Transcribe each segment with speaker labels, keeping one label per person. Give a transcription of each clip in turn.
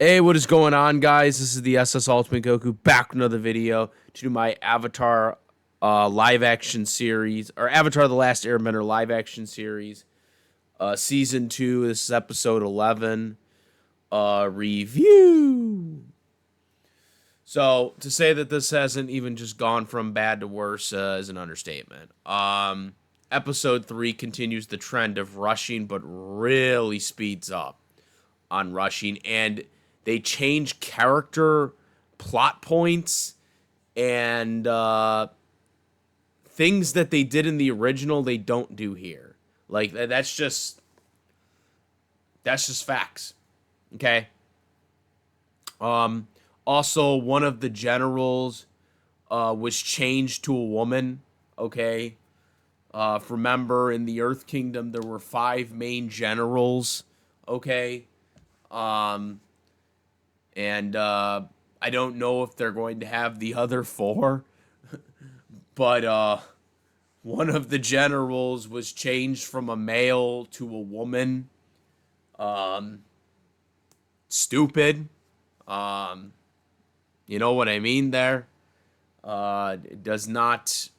Speaker 1: Hey, what is going on, guys? This is the SS Ultimate Goku back with another video to do my Avatar live action series, or Avatar The Last Airbender live action series, season 2. This is episode 11, review. So, to say that this hasn't even just gone from bad to worse is an understatement. Episode 3 continues the trend of rushing, but really speeds up on rushing, and they change character plot points and things that they did in the original they don't do here. Like that's just facts. Okay. Also, one of the generals was changed to a woman. Okay. Remember, in the Earth Kingdom there were 5 main generals. Okay. Um, and I don't know if they're going to have the other 4, but one of the generals was changed from a male to a woman. Um, Stupid. Um, you know what I mean there. It does not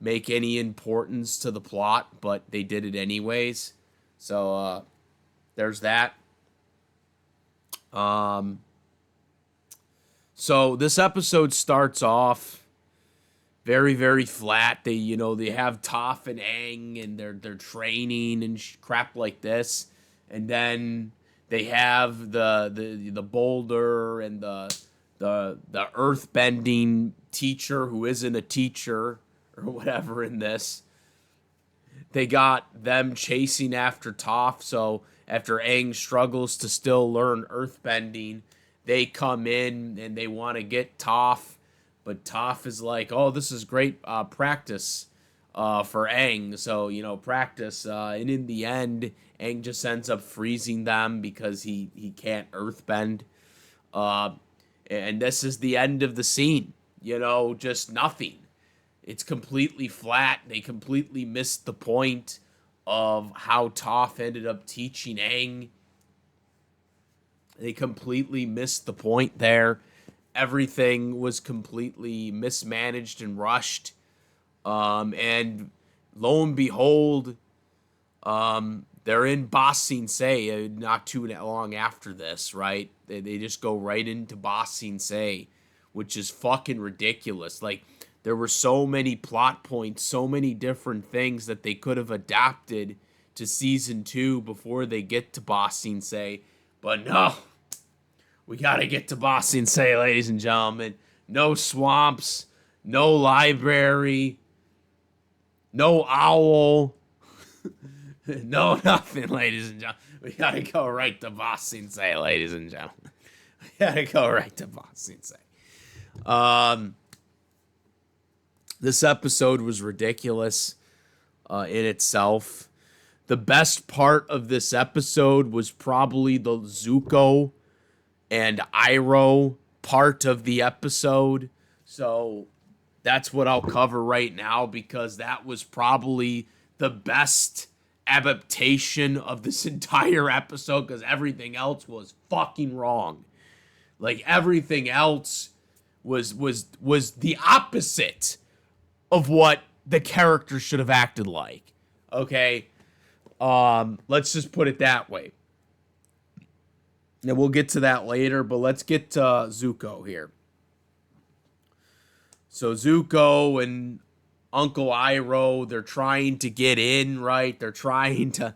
Speaker 1: make any importance to the plot, but they did it anyways. So there's that. Um, So this episode starts off very, very flat. They have Toph and Aang, and they're training and crap like this, and then they have the boulder and the earth bending teacher who isn't a teacher or whatever in this. They got them chasing after Toph, so after Aang struggles to still learn earthbending, they come in and they want to get Toph, but Toph is like, "Oh, this is great practice for Aang." So practice, and in the end, Aang just ends up freezing them because he can't earthbend. Uh, and this is the end of the scene. Just nothing. It's completely flat. They completely missed the point of how Toph ended up teaching Aang. They completely missed the point there. Everything was completely mismanaged and rushed. And lo and behold, they're in Ba Sing Se not too long after this, right? They just go right into Ba Sing Se, which is fucking ridiculous. Like, there were so many plot points, so many different things that they could have adapted to season 2 before they get to Ba Sing Se. But no, we gotta get to Ba Sing Se, ladies and gentlemen. No swamps, no library, no owl, no nothing, ladies and gentlemen. We gotta go right to Ba Sing Se, ladies and gentlemen. We gotta go right to Ba Sing Se. This episode was ridiculous in itself. The best part of this episode was probably the Zuko and Iroh part of the episode. So that's what I'll cover right now, because that was probably the best adaptation of this entire episode, because everything else was fucking wrong. Like, everything else was the opposite of what the character should have acted like. Okay? Let's just put it that way. And we'll get to that later, but let's get to Zuko here. So Zuko and Uncle Iroh, they're trying to get in, right? They're trying to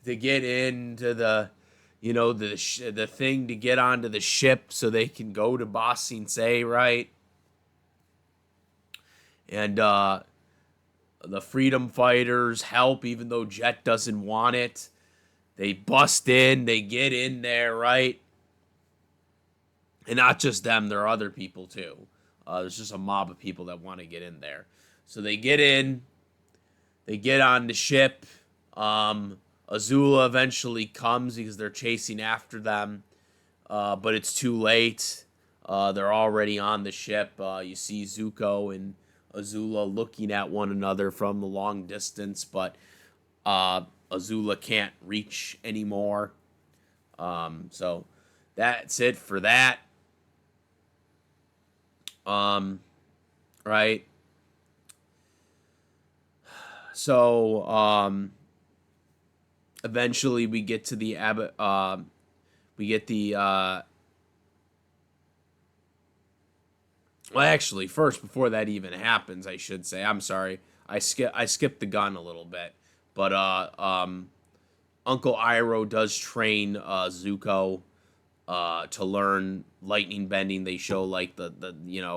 Speaker 1: get into the thing to get onto the ship so they can go to Ba Sing Se, right? And the freedom fighters help, even though Jet doesn't want it. They bust in, they get in there, right? And not just them, there are other people too. There's just a mob of people that want to get in there. So they get in, they get on the ship. Azula eventually comes because they're chasing after them. But it's too late. They're already on the ship. You see Zuko and Azula looking at one another from the long distance, but Azula can't reach anymore. So That's it for that. Um, right. So, eventually we get to the Abbott. We get the. Well, actually, first before that even happens, I should say. I'm sorry. I skipped the gun a little bit, but Uncle Iroh does train Zuko to learn lightning bending. They show like the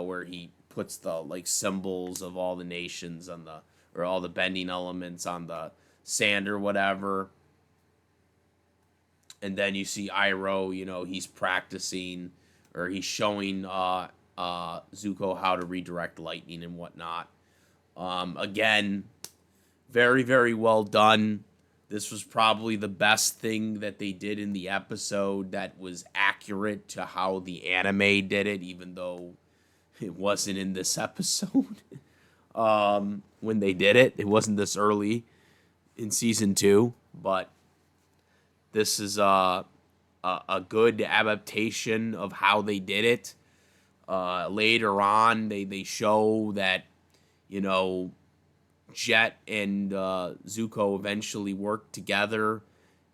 Speaker 1: where he puts the like symbols of all the nations on the or all the bending elements on the sand or whatever. And then you see Iroh, he's practicing or he's showing Zuko how to redirect lightning and whatnot. Again, very, very well done. This was probably the best thing that they did in the episode that was accurate to how the anime did it, even though it wasn't in this episode. When they did it, it wasn't this early in season 2, but this is a good adaptation of how they did it. Later on, they show that, you know, Jet and Zuko eventually worked together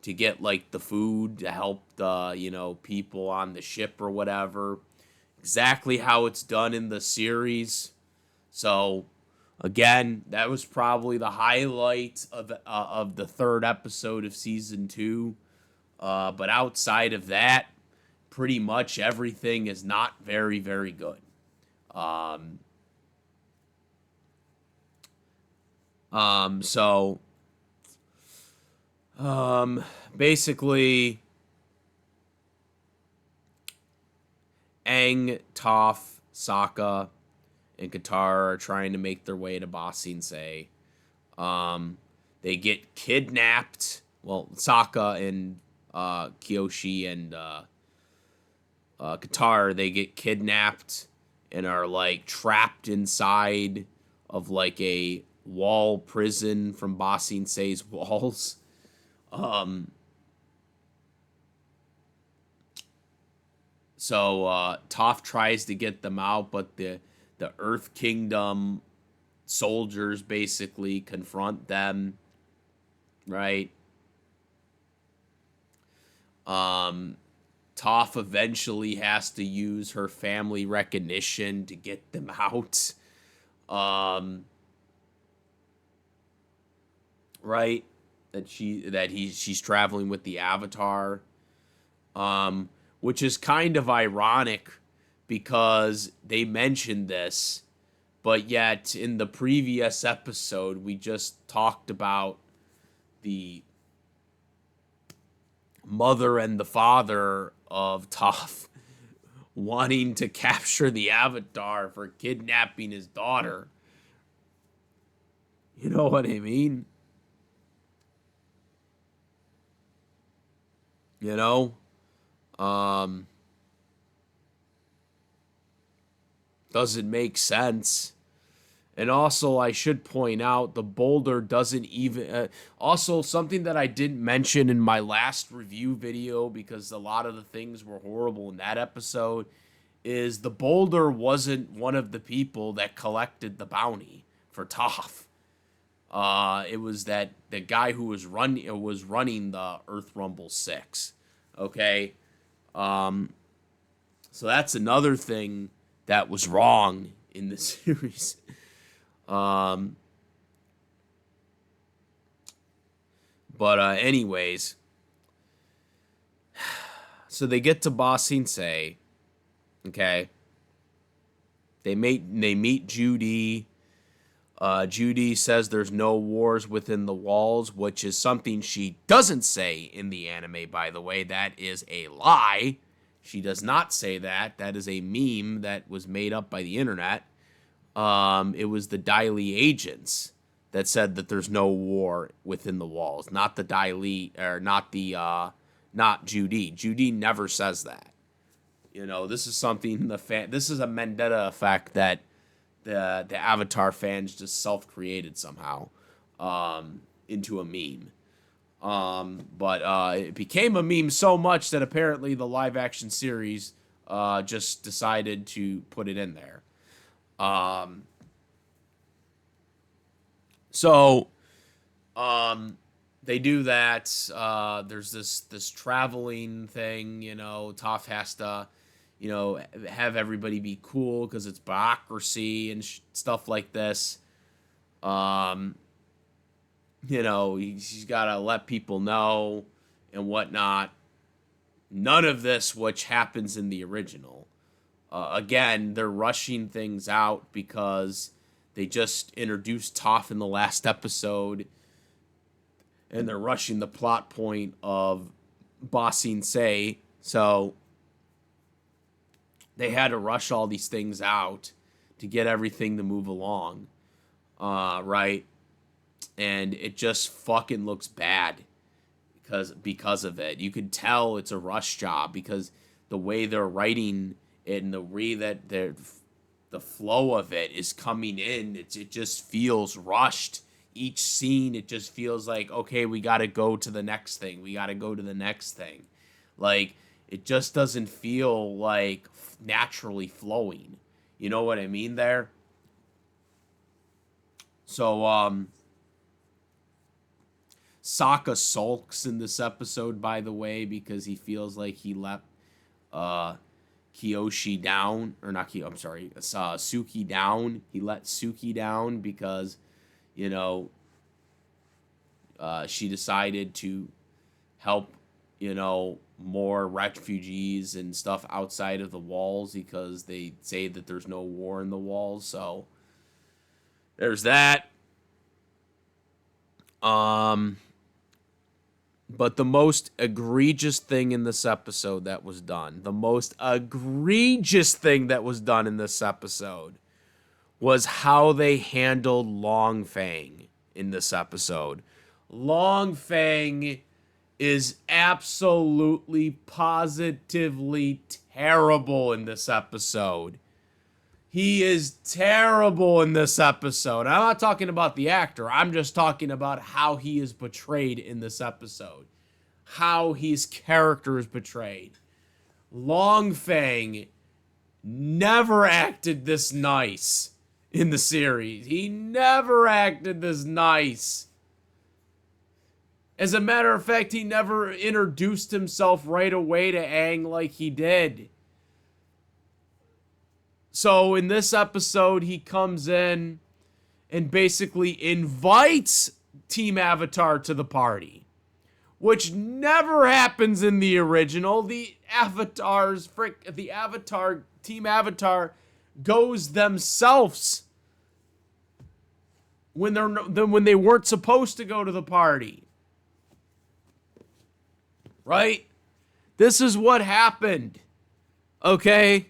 Speaker 1: to get like the food to help the people on the ship or whatever. Exactly how it's done in the series. So again, that was probably the highlight of the third episode of season 2. But outside of that, pretty much everything is not very, very good. Um, so basically, Aang, Toph, Sokka, and Katara are trying to make their way to Ba Sing Se. They get kidnapped. Well, Sokka and Kyoshi and Katara, they get kidnapped and are like trapped inside of like a wall prison from Ba Sing Se's walls. Um, so Toph tries to get them out, but the Earth Kingdom soldiers basically confront them, right? Um, Toph eventually has to use her family recognition to get them out. Um, right? She's traveling with the Avatar. Um, which is kind of ironic because they mentioned this, but yet in the previous episode we just talked about the mother and the father of Toph wanting to capture the Avatar for kidnapping his daughter. You know what I mean? You know? Um, doesn't make sense. And also, I should point out the boulder doesn't even. Also, something that I didn't mention in my last review video because a lot of the things were horrible in that episode is the boulder wasn't one of the people that collected the bounty for Toph. It was that the guy who was running the Earth Rumble 6. Okay, so that's another thing that was wrong in the series. Um, but anyways, so they get to Ba Sing Se. Okay, they meet Judy. Judy says there's no wars within the walls, which is something she doesn't say in the anime, by the way. That is a lie. She does not say that. That is a meme that was made up by the internet. It was the Daily agents that said that there's no war within the walls, not the Daily or not Judy. Judy never says that. This is something this is a Mandela effect that the Avatar fans just self created somehow into a meme. But it became a meme so much that apparently the live action series just decided to put it in there. Um, so they do that. There's this traveling thing. Toph has to, have everybody be cool because it's bureaucracy and stuff like this. Um, he's got to let people know and whatnot. None of this, which happens in the original. Again, they're rushing things out because they just introduced Toph in the last episode, and they're rushing the plot point of bossing Say. So they had to rush all these things out to get everything to move along, right? And it just fucking looks bad because of it. You could tell it's a rush job because the way they're writing it and the way that the flow of it is coming in, it just feels rushed. Each scene, it just feels like, okay, we got to go to the next thing. We got to go to the next thing. Like, it just doesn't feel like naturally flowing. You know what I mean there? So, Sokka sulks in this episode, by the way, because he feels like he let Kyoshi down, or not Kyo, I'm sorry, Suki down. He let Suki down because, you know, she decided to help, more refugees and stuff outside of the walls because they say that there's no war in the walls. So there's that. But the most egregious thing in this episode that was done, the most egregious thing that was done in this episode was how they handled Long Feng in this episode. Long Feng is absolutely, positively terrible in this episode. He is terrible in this episode. I'm not talking about the actor. I'm just talking about how he is portrayed in this episode. How his character is portrayed. Long Feng never acted this nice in the series. He never acted this nice. As a matter of fact, he never introduced himself right away to Aang like he did. So in this episode, he comes in and basically invites Team Avatar to the party, which never happens in the original. The Team Avatar goes themselves when they weren't supposed to go to the party. Right? This is what happened. Okay?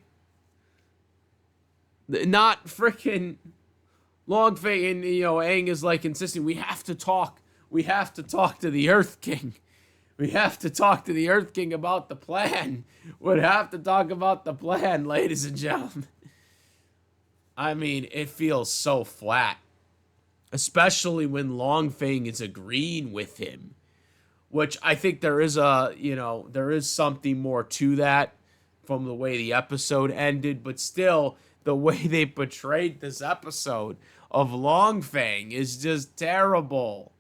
Speaker 1: Not freaking Long Feng and, Aang is like insisting, we have to talk. We have to talk to the Earth King. We have to talk to the Earth King about the plan. We have to talk about the plan, ladies and gentlemen. I mean, it feels so flat. Especially when Long Feng is agreeing with him. Which I think there is something more to that from the way the episode ended. But still, the way they portrayed this episode of Long Feng is just terrible.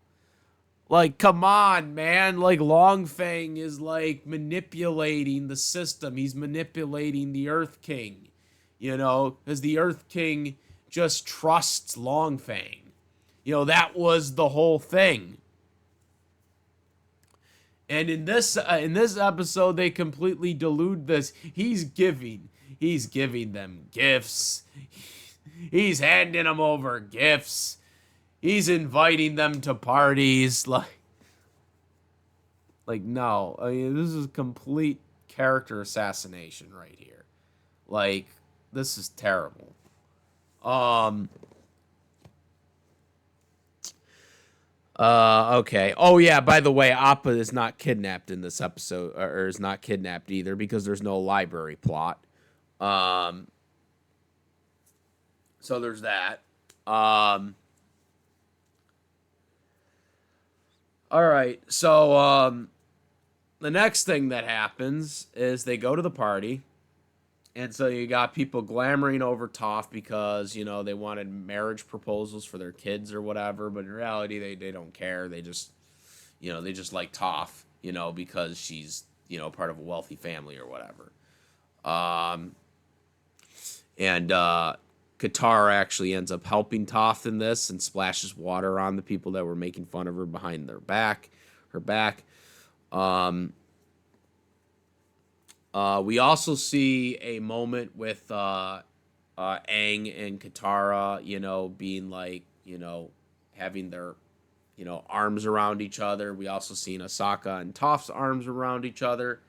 Speaker 1: Like, come on, man. Like, Long Feng is, like, manipulating the system. He's manipulating the Earth King, because the Earth King just trusts Long Feng. That was the whole thing. And in this episode, they completely delude this. He's giving them gifts. He's handing them over gifts. He's inviting them to parties. Like no. I mean, this is complete character assassination right here. Like, this is terrible. Okay. Oh yeah, by the way, Appa is not kidnapped in this episode, or is not kidnapped either because there's no library plot. So there's that. All right. So the next thing that happens is they go to the party. And so you got people glamoring over Toph because, they wanted marriage proposals for their kids or whatever, but in reality they don't care. They just like Toph, because she's, part of a wealthy family or whatever. Um and Katara actually ends up helping Toph in this and splashes water on the people that were making fun of her behind her back. Um we also see a moment with Aang and Katara, being like, having their, arms around each other. We also seen Asaka and Toph's arms around each other.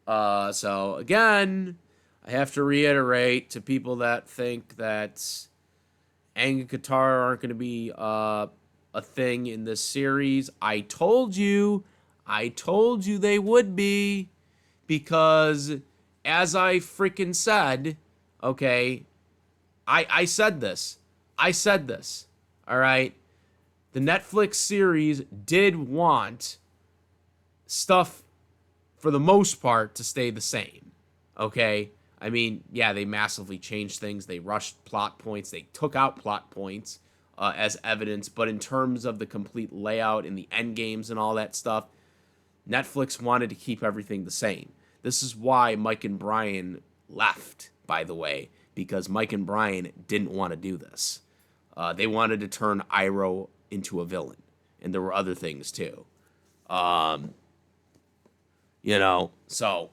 Speaker 1: So again, I have to reiterate to people that think that Aang and Katara aren't going to be a thing in this series. I told you they would be, because as I freaking said, okay, I said this. I said this. All right. The Netflix series did want stuff, for the most part, to stay the same. Okay. I mean, yeah, they massively changed things. They rushed plot points. They took out plot points as evidence. But in terms of the complete layout and the end games and all that stuff, Netflix wanted to keep everything the same. This is why Mike and Brian left, by the way, because Mike and Brian didn't want to do this. They wanted to turn Iroh into a villain, and there were other things too. Um, so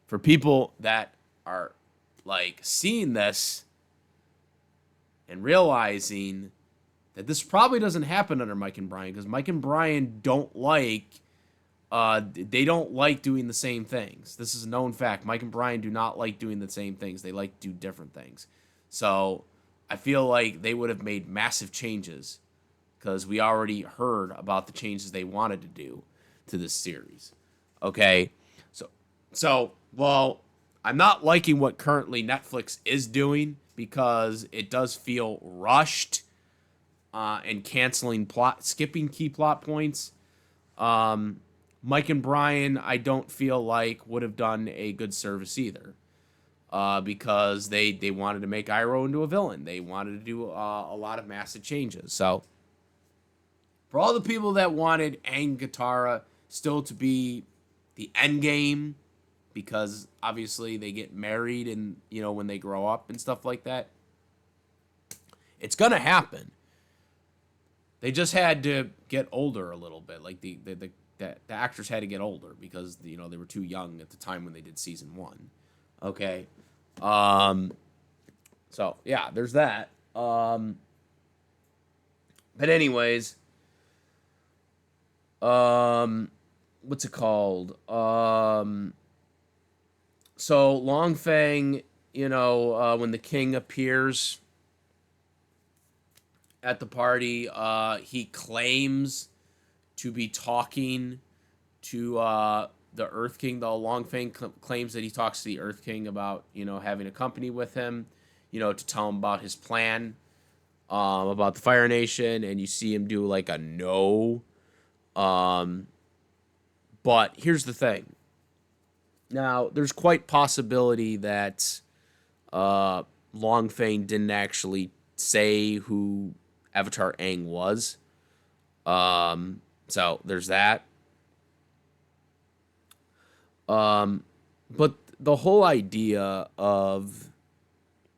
Speaker 1: for people that are like seeing this and realizing that this probably doesn't happen under Mike and Brian, because Mike and Brian they don't like doing the same things. This is a known fact. Mike and Brian do not like doing the same things. They like to do different things. So I feel like they would have made massive changes, because we already heard about the changes they wanted to do to this series. Okay? Well, I'm not liking what currently Netflix is doing, because it does feel rushed and skipping key plot points. Mike and Brian, I don't feel like would have done a good service either, because they wanted to make Iroh into a villain. They wanted to do a lot of massive changes. So for all the people that wanted Aang Katara still to be the end game, because obviously they get married and when they grow up and stuff like that, it's gonna happen. They just had to get older a little bit. Like the actors had to get older, because they were too young at the time when they did season 1. Okay. So yeah, there's that. But anyways, what's it called? So Long Feng, when the king appears at the party, he claims to be talking to the Earth King. The Long Feng claims that he talks to the Earth King about, having a company with him, to tell him about his plan, about the Fire Nation, and you see him do like a no. But here's the thing. Now, there's quite possibility that Long Feng didn't actually say who Avatar Aang was. So there's that. But the whole idea of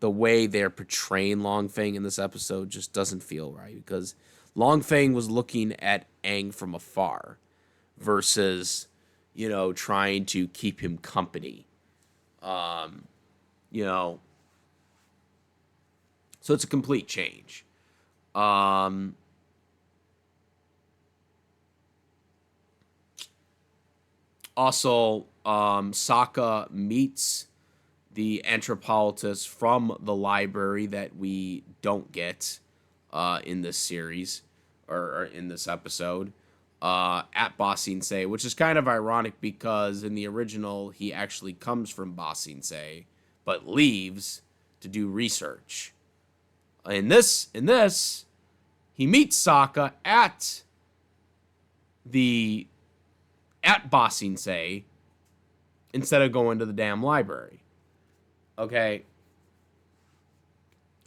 Speaker 1: the way they're portraying Long Feng in this episode just doesn't feel right, because Long Feng was looking at Aang from afar versus, trying to keep him company. You know, so it's a complete change. Also, Sokka meets the anthropologist from the library that we don't get in this series, or in this episode, at Ba Sing Se, which is kind of ironic, because in the original he actually comes from Ba Sing Se but leaves to do research. In this, he meets Sokka at the at Bossing say instead of going to the damn library. Okay,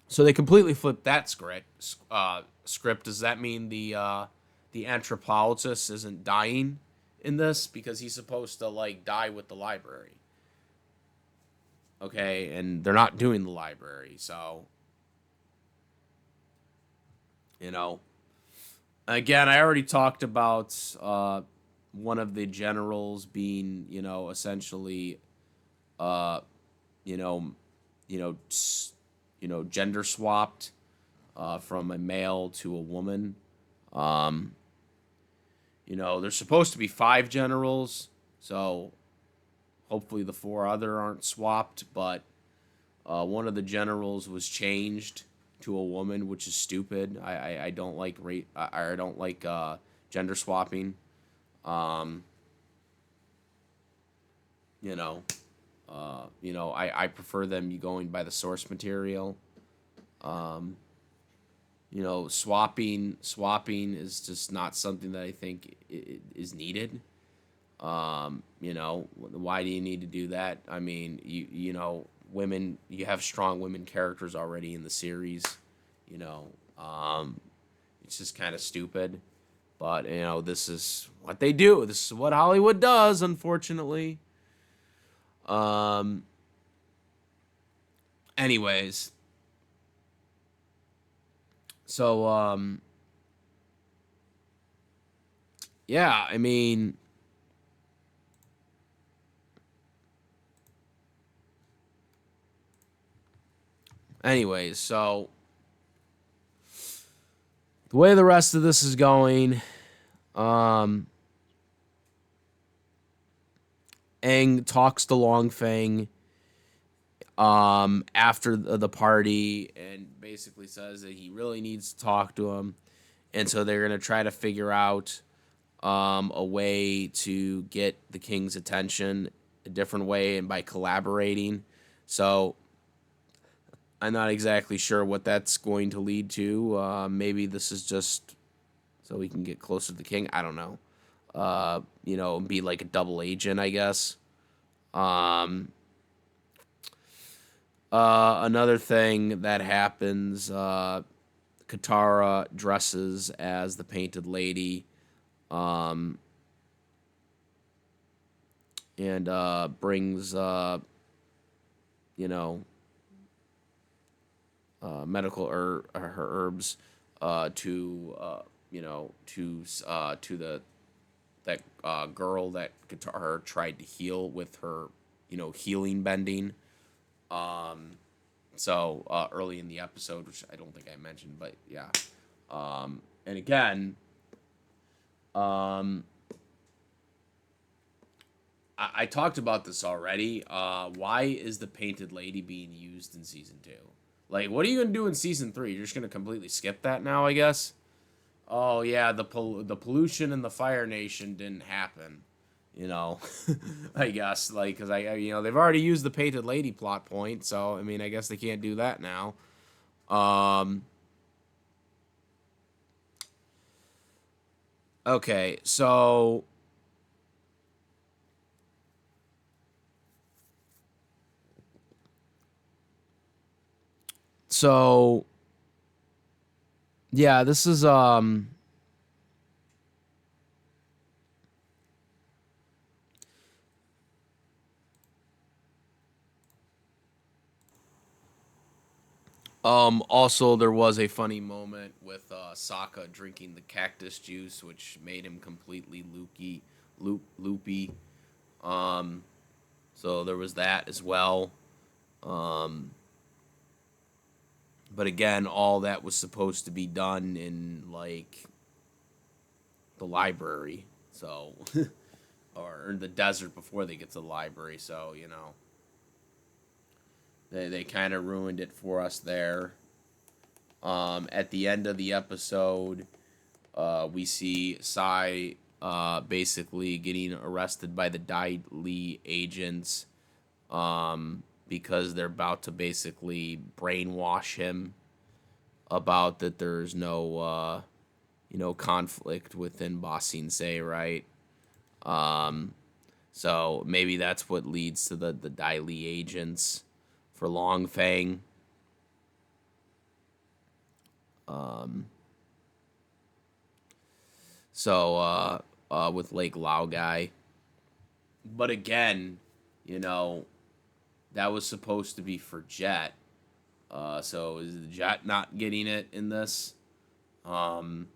Speaker 1: so they completely flipped that script. Script. Does that mean the anthropologist isn't dying in this because he's supposed to like die with the library? Okay, and they're not doing the library, so you know. Again, I already talked about one of the generals being, essentially, uh, you know, you know, gender swapped from a male to a woman. Um, there's supposed to be five generals, so hopefully the four other aren't swapped. But one of the generals was changed to a woman, which is stupid. I don't like I don't like gender swapping. Um, you know, I prefer them going by the source material. Um, swapping is just not something that I think is needed. Why do you need to do that? I mean, women, you have strong women characters already in the series. You know, um, it's just kind of stupid. But this is what they do. This is what Hollywood does, unfortunately. Um. Anyways, so yeah. I mean, anyways, so the way the rest of this is going, um, Aang talks to Long Feng after the party and basically says that he really needs to talk to him. And so they're going to try to figure out a way to get the king's attention a different way and by collaborating. So I'm not exactly sure what that's going to lead to. Maybe this is just so we can get closer to the king. I don't know. Be like a double agent, I guess. Um, Another thing that happens, Katara dresses as the Painted Lady, um, and brings, you know, medical her herbs to the that girl that Katara tried to heal with her, healing bending. Um, early in the episode, which I don't think I mentioned, but yeah. And again, um, I talked about this already. Why is the Painted Lady being used in season 2? Like, what are you gonna do in season 3? You're just gonna completely skip that now, I guess. Oh yeah, the pollution in the Fire Nation didn't happen. You know, I guess like because they've already used the Painted Lady plot point, so I mean I guess they can't do that now. Um, okay, so yeah, this is also there was a funny moment with Sokka drinking the cactus juice, which made him completely loopy. Um, so there was that as well. Um, but again, all that was supposed to be done in like the library, so or in the desert before they get to the library. So they kind of ruined it for us there. At the end of the episode, we see Sai basically getting arrested by the Dai Li agents because they're about to basically brainwash him about that there's no conflict within Ba Sing Se, right? Um, so maybe that's what leads to the Dai Li agents for Long Feng. Um, with Lake Lao guy. But again, you know, that was supposed to be for Jet. So is the Jet not getting it in this? Um,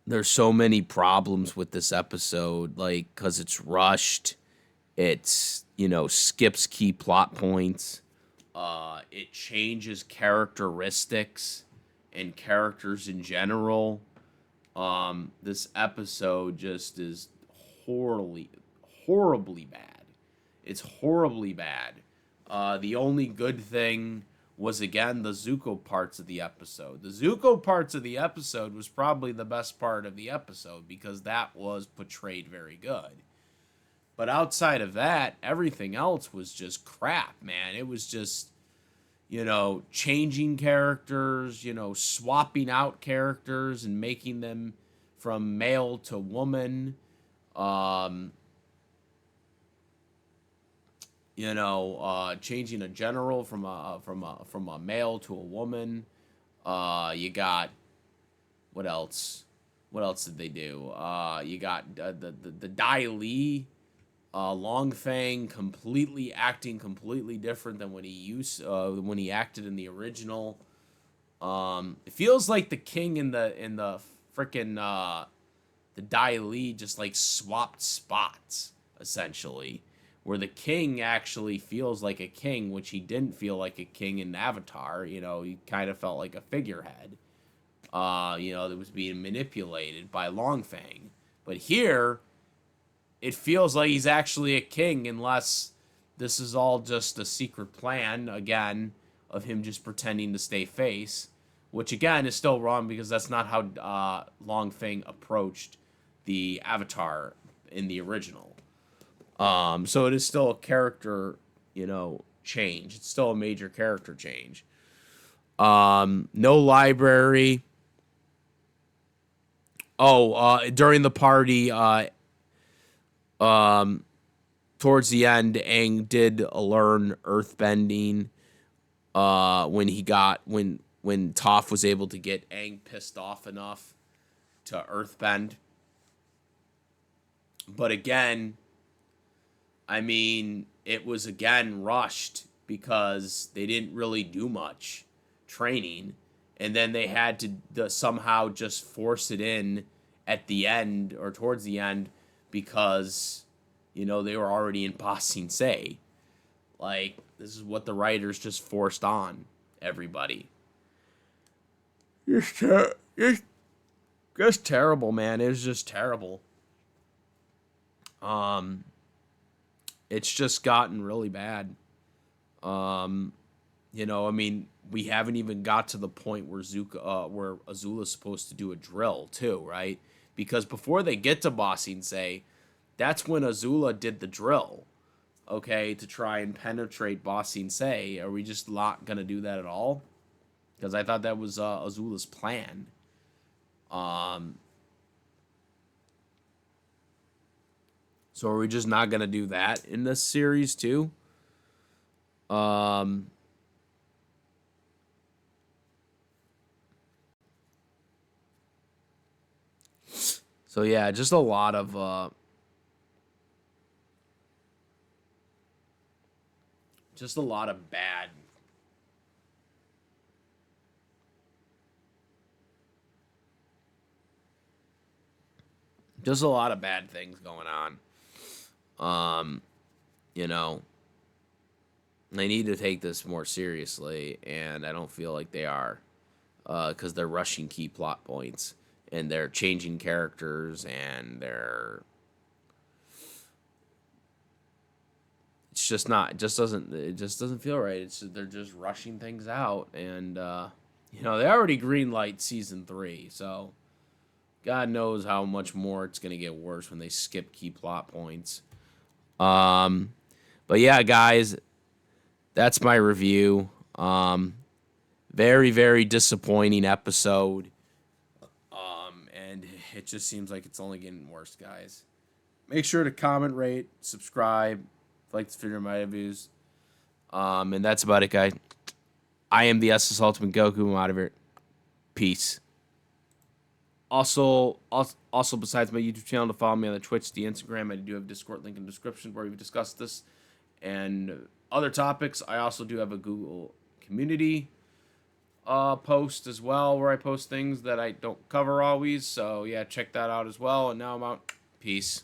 Speaker 1: there's so many problems with this episode, like, because it's rushed. It's, skips key plot points. It changes characteristics and characters in general. This episode just is horribly, horribly bad. It's horribly bad. The only good thing was again the Zuko parts of the episode. The Zuko parts of the episode was probably the best part of the episode because that was portrayed very good. But outside of that, everything else was just crap, man. It was just, changing characters, swapping out characters and making them from male to woman. Um, changing a general from a male to a woman. You got what else? What else did they do? You got the Dai Li, Long Feng, completely acting completely different than when he acted in the original. It feels like the king in the freaking the Dai Li just like swapped spots essentially, where the king actually feels like a king, which he didn't feel like a king in Avatar. He kind of felt like a figurehead. That was being manipulated by Longfang. But here, it feels like he's actually a king, unless this is all just a secret plan again of him just pretending to stay face, which again is still wrong because that's not how Longfang approached the Avatar in the original. So it is still a character, change. It's still a major character change. No library. Oh, during the party, towards the end, Aang did learn earthbending. When Toph was able to get Aang pissed off enough to earthbend. But again, I mean, it was again rushed because they didn't really do much training, and then they had to somehow just force it in at the end or towards the end because they were already in Ba Sing Se. Like, this is what the writers just forced on everybody. Just terrible, man. It was just terrible. Um, it's just gotten really bad. I mean, we haven't even got to the point where where Azula's supposed to do a drill too, right? Because before they get to Ba Sing Se, that's when Azula did the drill, okay, to try and penetrate Ba Sing Se. Are we just not gonna do that at all? Because I thought that was Azula's plan. Um, so are we just not gonna do that in this series too? Um, so yeah, just a lot of bad. Just a lot of bad things going on. Um, you know, they need to take this more seriously, and I don't feel like they are, because they're rushing key plot points and they're changing characters and they're. It's just not. It just doesn't feel right. They're just rushing things out, and they already greenlight season 3, so God knows how much more it's gonna get worse when they skip key plot points. Um, but yeah, guys, that's my review. Very, very disappointing episode. And it just seems like it's only getting worse, guys. Make sure to comment, rate, subscribe, like this video, my reviews. And that's about it, guys. I am the SS Ultimate Goku. I'm out of here. Peace. Also, besides my YouTube channel, to follow me on the Twitch, the Instagram, I do have a Discord link in the description where we've discussed this and other topics. I also do have a Google community post as well where I post things that I don't cover always. So yeah, check that out as well. And now I'm out. Peace.